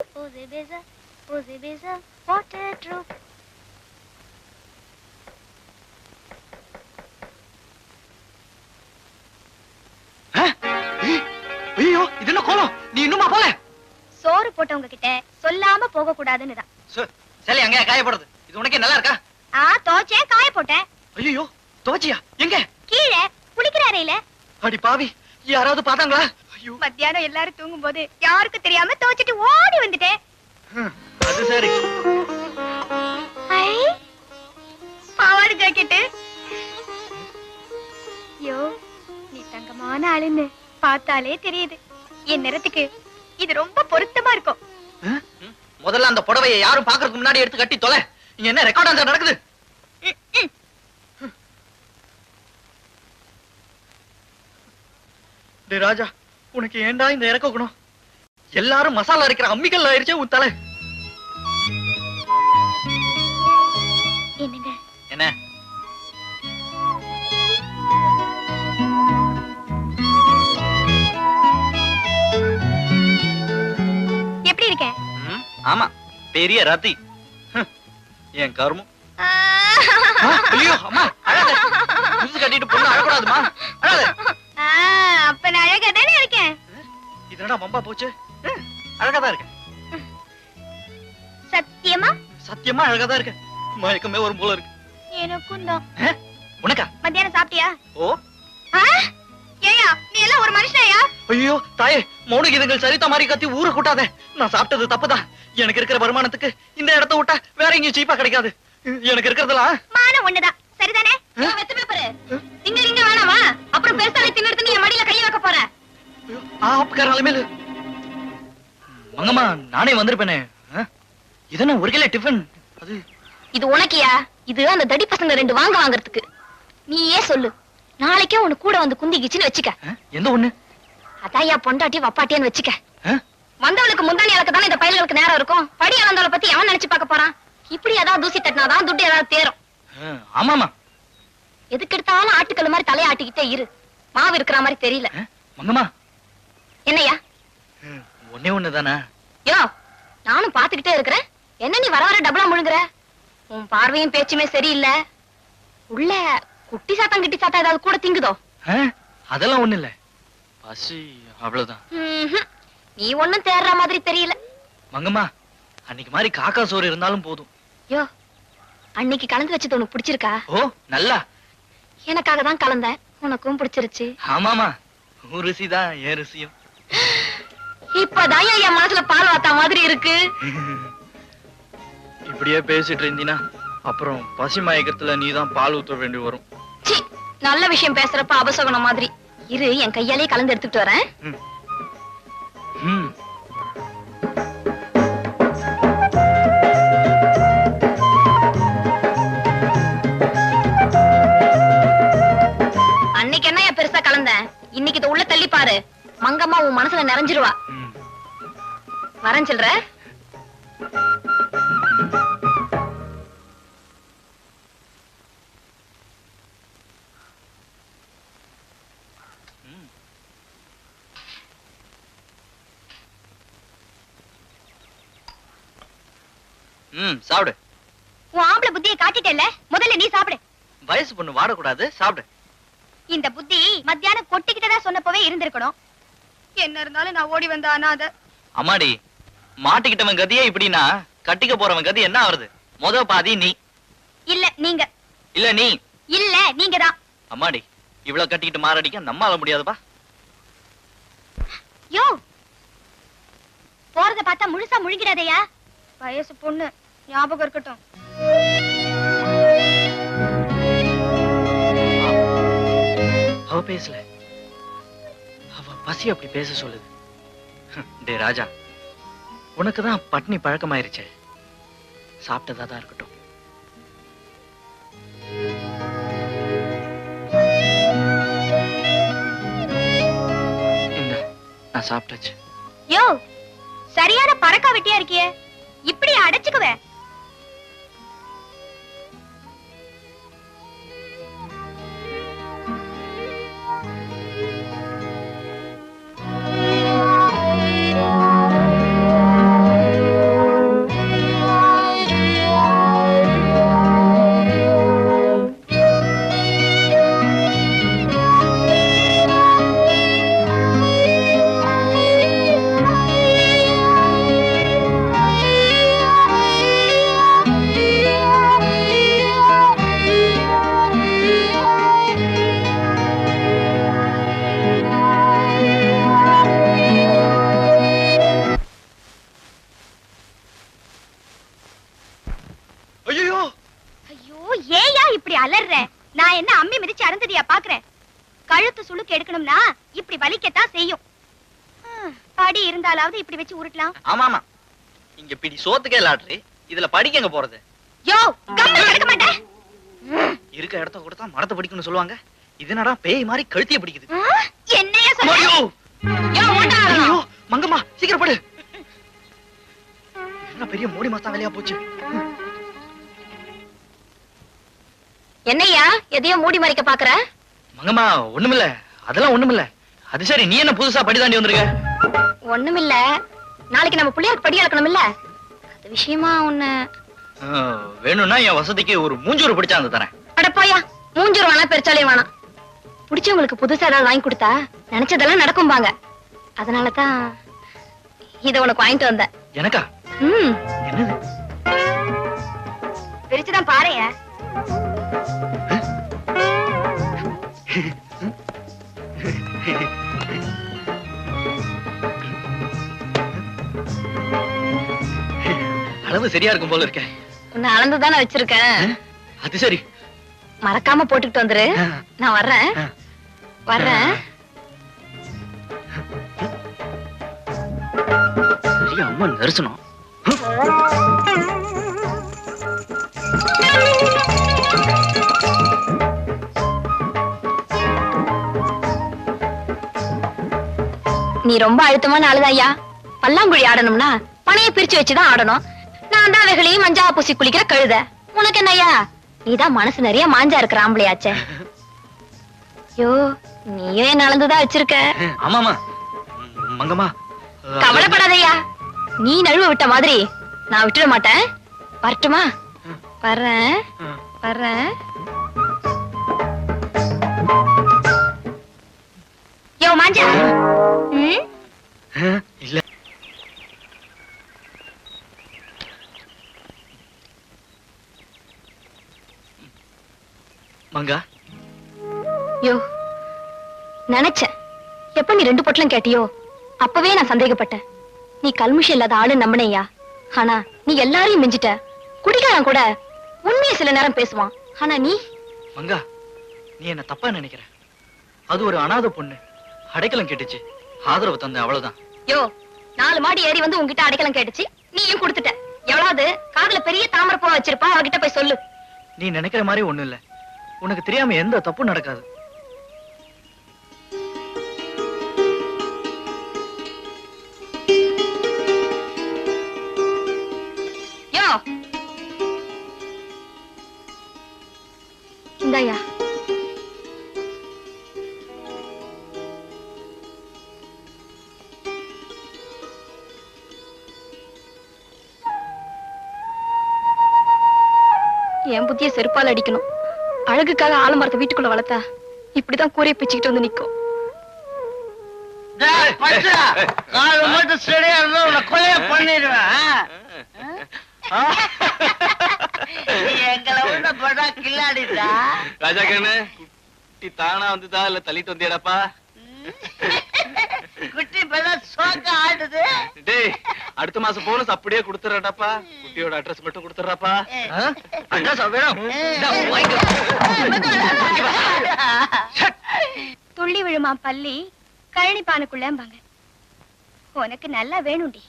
Uzi biza, uzi biza, what a true. ஐயோ இது என்ன கோலம்? நீ இன்னுமா போல? சோறு போட்டவங்க கிட்ட சொல்லாம போக கூடாதுன்னு தான். சரி அங்க காய போடுறது. இது உனக்கே நல்லா இருக்கா? தோச்சே காய போட்டேன். ஐயோ தோச்சியா? எங்க? கீழே குளிக்கிற அறையில. அடி பாவி, யாராவது பாத்தாங்களா? ஐயோ மத்தியானம் எல்லாரும் தூங்கும் போது யாருக்கும் தெரியாம தோச்சிட்டு ஓடி வந்துட்டேன். அது சரி. பாவாடு ஜாக்கெட்டு. யோ நீ தங்கமான ஆளுன்னு பார்த்தாலே தெரியுது. என் நிறத்துக்கு இது ரொம்ப பொருத்தமா இருக்கும். முதல்ல அந்த புடவையை யாரும் பாக்குறதுக்கு முன்னாடி எடுத்து கட்டி தொலை. இங்க என்ன ரெக்கார்ட் நடக்குது? டேய் ராஜா, உனக்கு ஏண்டா இந்த இறக்க குணம்? எல்லாரும் மசாலா இருக்கிற அம்மிக்கல் ஆயிருச்சே உன் தலை. என்னங்க? என்ன? எப்படி இருக்க? ஆமா பெரிய ரத்தி. என் கருமம். ஐயோ அம்மா அழாத. புதுசு கட்டிட்டு பொண்ணு அழக்கூடாதுமா. அழாத. அப்ப நான் அழகா தானே இருக்கேன். இதனடா மம்பா போச்சு. அழகாதான் இருக்க. சத்தியமா? சத்தியமா அழகாதான் இருக்க. மயக்கமே ஒரு மூல இருக்கு. எனக்கும் தான். உனக்கா? மத்தியானம் சாப்பிட்டியா? ஓ. ஏயா நீ எல்லாம் ஒரு மனுஷனையா? ஐயோ தாயே, மௌன கீதங்கள் சரித்த மாதிரி கத்தி ஊரை கூட்டாத. நான் சாப்பிட்டது தப்புதான். எனக்கு இருக்கிற வருமானத்துக்கு இந்த இடத்த விட்டா வேற எங்கேயும் சீப்பா கிடைக்காது. எனக்கு இருக்கிறதுலாம் மானம் ஒண்ணுதான். சரிதானே? வெத்தமே பாரு. இங்க வேணாமா? அப்புறம் பெருசாவே தின்னுட்டு நீ மடியில கைய வைக்க போற. ஆப்கார நிலைமையில மங்கம்மா நானே வந்திருப்பேனே. இதென்ன ஒரு கிலோ டிஃபன்? அது இது உனக்கியா? இது அந்த தடி பசங்க ரெண்டு வாங்குறதுக்கு. நீயே சொல்லு. நாளைக்கே உனக்கு கூட வந்து குந்திக்கிச்சுன்னு வச்சுக்க. எந்த ஒண்ணு? அதாயா பொண்டாட்டி வப்பாட்டியான்னு வச்சுக்க. வந்தவளுக்கு முந்தானி அளக்கு தானே இந்த பயல்களுக்கு நேரம் இருக்கும். படி அளந்தவளை பத்தி எவன் நினைச்சு பார்க்க போறான்? இப்படி ஏதாவது தூசி தட்டினாதான் துட்டு ஏதாவது தேரும். ஆமாமா. எதுக்கு எடுத்தாலும் ஆட்டுக்கல் மாதிரி தலையாட்டிக்கிட்டே இரு. மாவு இருக்கிற மாதிரி தெரியல. மங்கம்மா என்னையா? ஒன்னே ஒண்ணுதானா? யோ நானும் பாத்துக்கிட்டே இருக்கிறேன். என்ன நீ வர வர டபுளா முழுங்குற? உன் பார்வையும் பேச்சுமே சரியில்லை. உள்ள குட்டி சாத்தம் கிட்டி சாத்தம் ஏதாவது கூட திங்குதோ? அதெல்லாம் ஒண்ணு இல்ல. பசி அவ்வளவுதான். நீ ஒண்ணும் தேடுற மாதிரி தெரியல. மங்கம்மா அன்னைக்கு மாதிரி காக்கா சோறு இருந்தாலும் போதும். யோ அன்னைக்கு கலந்து வச்சது உனக்கு பிடிச்சிருக்கா? ஓ நல்லா. எனக்காக தான் கலந்தேன். உனக்கும் பிடிச்சிருச்சு. ஆமாமா, உன் ருசிதான் என் ருசியும். இப்பதான் என் மனசுல பால் வாத்தா மாதிரி இருக்கு. இப்படியே பேசிட்டு இருந்தீனா அப்புறம் பசி மயக்கத்துல நீதான் பால் ஊத்த வேண்டி வரும். நல்ல விஷயம் பேசுறப்ப அபசகுணம் மாதிரி இரு. என் கையாலே கலந்து எடுத்துட்டு வரேன். அன்னைக்கு என்ன பெருசா கலந்தேன். இன்னைக்கு இதை உள்ள தள்ளி பாரு. மங்கம்மா உன் மனசுல நிறைஞ்சிருவா. வரேன் சொல்ற. சாப்பிடு. உன் ஆம்பளை புத்தியை காட்டிட்டேல்ல, முதல்ல நீ சாப்பிடு. வயசு பொண்ணு வாடக்கூடாது, சாப்பிடு. இந்த புத்தி மத்தியானம் கொட்டிக்கிட்டதா சொன்னப்பவே இருந்திருக்கணும். என்ன இருந்தாலும் நான் ஓடி வந்த அனாதை. அம்மாடி, மாட்டிக்கிட்டவன் கதியே இப்படின்னா கட்டிக்க போறவன் கதி என்ன ஆகுறது? முத பாதி நீ. இல்ல நீங்க. இல்ல நீ. இல்ல நீங்கதான். அம்மாடி, இவ்வளவு கட்டிக்கிட்டு மாரடிக்க நம்மால முடியாதுப்பா. யோ போறத பார்த்தா முழுசா முழுங்கிடாதயா. வயசு பொண்ணு, ஞாபகம் இருக்கட்டும். அவ பேசல. அவ பசி அப்படி பேச சொல்லுது. டே ராஜா, உனக்குதான் பட்னி பழக்கமாயிருச்சே. சாப்பிட்டதாதான் இருக்கட்டும். நான் சாப்பிட்டாச்சு. யோ சரியான பறக்கா வெட்டியா இருக்கியே. இப்படி அடைச்சுக்குவேன். ஏயா இப்படி அலர்ற? நான் என்ன அம்மி மிதிச்சு அறந்ததியா பாக்குறேன்? கழுத்து சுளுக்கு எடுக்கணும்னா இப்படி வலிக்கத்தான் செய்யும். படி இருந்தாலாவது இப்படி வச்சு உருட்டலாம். ஆமா ஆமா, இங்க பிடி சோத்துக்கே லாட்ரி, இதுல படிக்க எங்க போறது? யோ கம்மல் எடுக்க மாட்டேன். இருக்க இடத்த கொடுத்தா மரத்தை பிடிக்கும்னு சொல்லுவாங்க. இது என்னடா பேய் மாதிரி கழுத்திய பிடிக்குது. என்னையா சொல்ற? ஐயோ யோ ஓடா. ஐயோ மங்கம்மா சீக்கிரம் படு. என்ன பெரிய மூடி மாசம் வேலையா போச்சு. என்னையா எதையோ மூடி மறைக்க பாக்குற? மங்கம்மா ஒண்ணுமில்ல, அதெல்லாம் ஒண்ணுமில்ல. அது சரி, நீ என்ன புதுசா படி தாண்டி வந்திருக்க? ஒண்ணுமில்ல, நாளைக்கு நம்ம பிள்ளையாருக்கு படி அளக்கணும்ல, அது விஷயமா உன்னை வேணும்னா என் வசதிக்கு ஒரு மூஞ்சூறு பிடிச்சாந்து தரேன். அட போயா, மூஞ்சூறு வேணா பெருச்சாலையும் வேணாம். பிடிச்சவங்களுக்கு புதுசா ஏதாவது வாங்கி கொடுத்தா நினைச்சதெல்லாம் நடக்கும்பாங்க. அதனாலதான் இத உனக்கு வாங்கிட்டு வந்தேன். எனக்கா? என்னது? பிரிச்சுதான் பாருங்க. அளவு சரியா இருக்கும் போல இருக்க. உன்னை அளந்துதானே வச்சிருக்கேன். அது சரி, மறக்காம போட்டுக்கிட்டு வந்துரு. நான் வர்றேன் வர்றேன். பெரிய அம்மா நெரிசனம். நீ ரொம்ப அழுத்தமான ஆளுதாய்யா. பல்லாங்குழி ஆடணும்னா பனையை பிரிச்சு வச்சுதான் ஆடணும். நான் தான் வெகுளையும் மஞ்சா பூசி குளிக்கிற கழுத. உனக்கு என்னய்யா, நீதான் மனசு நிறைய மாஞ்சா இருக்கிற ஆம்பளையாச்சே. யோ நீயும் என்ன அளந்துதான் வச்சிருக்க. ஆமாமா மங்கம்மா, கவலைப்படாதய்யா, நீ நழுவ விட்ட மாதிரி நான் விட்டுட மாட்டேன். வரட்டுமா? வர்றேன் வர்றேன். யோ மாஞ்சா. இல்ல மங்கா. யோ நினைச்சேன், எப்ப நீ 2 பொட்டலம் கேட்டியோ அப்பவே நான் சந்தேகப்பட்டேன். நீ கல்முஷம் இல்லாத ஆளு நம்பினையா. ஆனா நீ எல்லாரையும் மிஞ்சிட்ட. குடிக்காரன் கூட உண்மையை சில நேரம் பேசுவான். ஆனா நீ மங்கா, நீ என்ன தப்பா நினைக்கிற. அது ஒரு அனாதை பொண்ணு, அடைக்கலம் கேட்டுச்சு, ஆதரவு தந்த, அவ்வளவுதான். யோ 4 மாடி ஏறி வந்து உன்கிட்ட அடைக்கலம் கேட்டுச்சு, நீயும் கொடுத்துட்ட. எவ்வளவு காதுல பெரிய தாமரை பூ வச்சிருப்பா, அவகிட்ட போய் சொல்லு. நீ நினைக்கிற மாதிரி ஒண்ணு இல்ல. உனக்கு தெரியாம எந்த தப்பும் நடக்காது. யோ இந்தாயா. என் புத்திய செருப்பால் அடிக்கணும். அழகுக்காக ஆலமரத்தை வீட்டுக்குள்ள வளர்த்தா இப்படிதான் கூரையை பிச்சுக்கிட்டு வந்து நிக்கும். ராஜா கண்ணு குட்டி தானா வந்துதா இல்ல தள்ளிட்டு வந்தியாடாப்பா? குட்டி சோக்க ஆடுது. டேய், அடுத்த மாசம் போனஸ் அப்படியே கொடுத்துறடாப்பா. குட்டியோட அட்ரஸ் மட்டும் கொடுத்துறாப்பா. அட்ரஸ் வேணும். துள்ளி விழுமா பள்ளி கழனி பானுக்குள்ளம்பாங்க. உனக்கு நல்லா வேணும்டி.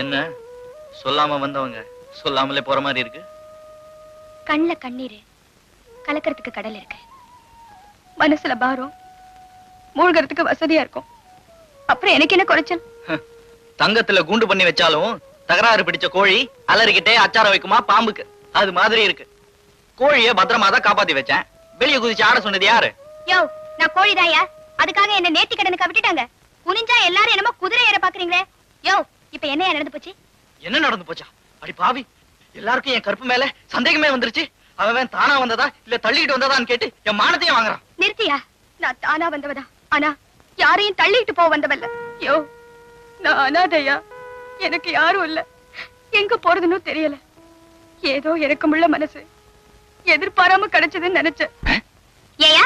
என்ன சொல்லாம வந்தவங்க சொல்லாமலே போற மாதிரி இருக்கு. கண்ணுல கண்ணீரு, கலக்கிறதுக்கு கடல் இருக்கு. மனசுல பாரம், மூழ்கிறதுக்கு வசதியா இருக்கும். அப்புறம் எனக்கு என்ன குறைச்சல்? தங்கத்துல கூண்டு பண்ணி வச்சாலும் தகராறு பிடிச்ச கோழி அலறிக்கிட்டே அச்சார வைக்குமா பாம்புக்கு? அது மாதிரி இருக்கு. கோழிய பத்திரமா தான் காப்பாத்தி வச்சேன். வெளிய குதிச்சு ஆட சொன்னது யாரு? யோ நான் கோழிதாயா, அதுக்காக என்ன நேர்த்தி கடனுக்கு விட்டுட்டாங்க. குனிஞ்சா எல்லாரும் என்னமோ குதிரை ஏற பாக்குறீங்களே. யோ இப்ப என்ன நடந்து போச்சு? என்ன நடந்து போச்சா? அடி பாவி, எல்லாருக்கும் என் கருப்பு மேல சந்தேகமே வந்துருச்சு. அவன் தானா வந்ததா இல்ல தள்ளிட்டு வந்ததான்னு கேட்டு என் மானத்தையும் வாங்குறான். நிறுத்தியா, நான் தானா வந்தவதா, ஆனா யாரையும் தள்ளிட்டு போக வந்தவல்ல. யோ நான் அனாதையா, எனக்கு யாரும் இல்ல. எங்க போறதுன்னு தெரியல. ஏதோ இறக்கமுள்ள மனசு எதிர்பாராம கிடைச்சதுன்னு நினைச்சேன். ஏயா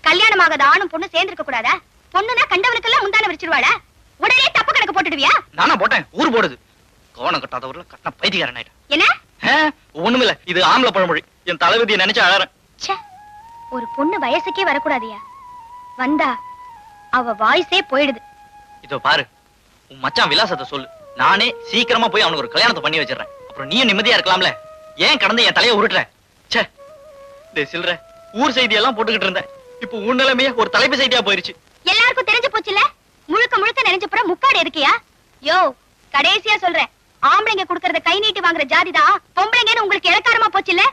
கல்யாணம் ஆகாத ஆணும் பொண்ணு சேர்ந்திருக்க கூடாதா? பொண்ணுனா கண்டவனுக்கெல்லாம் முந்தான விரிச்சிருவாளா? உடனே தப்பு கணக்கு போட்டுடுவியா? நானா போட்டேன், ஊர் போடுது. கோணம் கட்டாதவர்ல கட்டின பைத்தியக்காரன் ஆயிட்டேன். என்ன? ஒண்ணுமில்ல, இது ஆம்பளை பழமொழி. என் தளபதியை நினைச்சு அழறேன். ஒரு பொண்ணு வயசுக்கே வரக்கூடாதியா? வந்தா அவ வாய்ஸே போயிடுது. இதோ பாரு, உன் மச்சான் விலாசத்தை சொல்லு. நானே சீக்கிரமா போய் அவனுக்கு ஒரு கல்யாணத்தை பண்ணி வச்சிடறேன். அப்புறம் நீயும் நிம்மதியா இருக்கலாம்ல. ஏன் கடந்து என் தலையை உருட்டுற? சில்ற ஊர் செய்தி எல்லாம் போட்டுக்கிட்டு இருந்தேன். இப்ப உன் நிலைமையே ஒரு தலைப்பு செய்தியா போயிருச்சு. எல்லாருக்கும் தெரிஞ்சு போச்சுல. முழுக்க முழுக்க நினைச்சப்புறம் முக்காடு இருக்கியா? யோ, கடைசியா சொல்றேன், ஆம்பளைங்க குடுக்கறத கை நீட்டி வாங்குற ஜாதிதான் பொம்பளைங்கன்னு உங்களுக்கு இலக்காரமா போச்சுல்ல.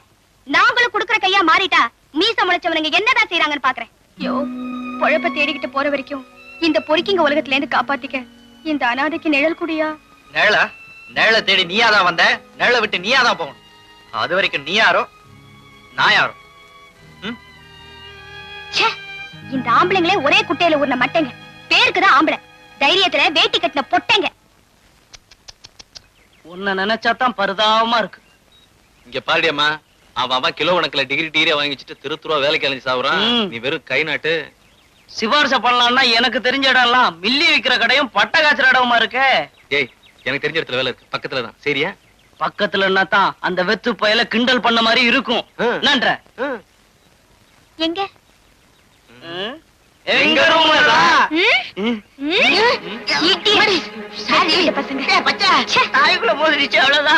நாங்களும் குடுக்கற கையா மாறிட்டா மீச முளைச்சவனுங்க என்னதான் செய்யறாங்கன்னு பாக்குறேன். யோ, பொழப்ப தேடிக்கிட்டு போற வரைக்கும் இந்த பொறுக்கிங்க உலகத்துல இருந்து காப்பாத்திக்க இந்த அனாதைக்கு நிழல் குடியா? நிழலை தேடி நீயாதான் வந்த, நிழலை விட்டு நீயாதான் போகணும். அது வரைக்கும் நீ யாரோ நான் யாரோ. இந்த ஆம்பளைங்களே ஒரே குட்டையில ஊர்ன மட்டைங்க. பேருக்குதான் ஆம்பளை, தைரியத்துல வேட்டி கட்டின பொட்டைங்க. உன்னை நினைச்சாதான் பரிதாபமா இருக்கு. இங்க பாருடியம்மா, அவன் கிலோ கணக்குல டிகிரி வாங்கி வச்சுட்டு திருத்துருவா வேலைக்கு அலைஞ்சு சாவுறான். நீ வெறும் கை நாட்டு. சிபாரிசு பண்ணலாம்னா எனக்கு தெரிஞ்ச இடம் எல்லாம் மில்லி விக்கிற கடையும் பட்ட காய்ச்சற இடமா இருக்கு. ஏய், எனக்கு தெரிஞ்ச இடத்துல வேலை இருக்கு, பக்கத்துலதான். சரியா? பக்கத்துல தான் அந்த வெத்து பயல கிண்டல் பண்ண மாதிரி இருக்கும். நன்ற எங்க எங்க ரூம்ல தான். பசங்க தாய்க்குள்ள மோதிடுச்சு, அவ்வளவுதான்.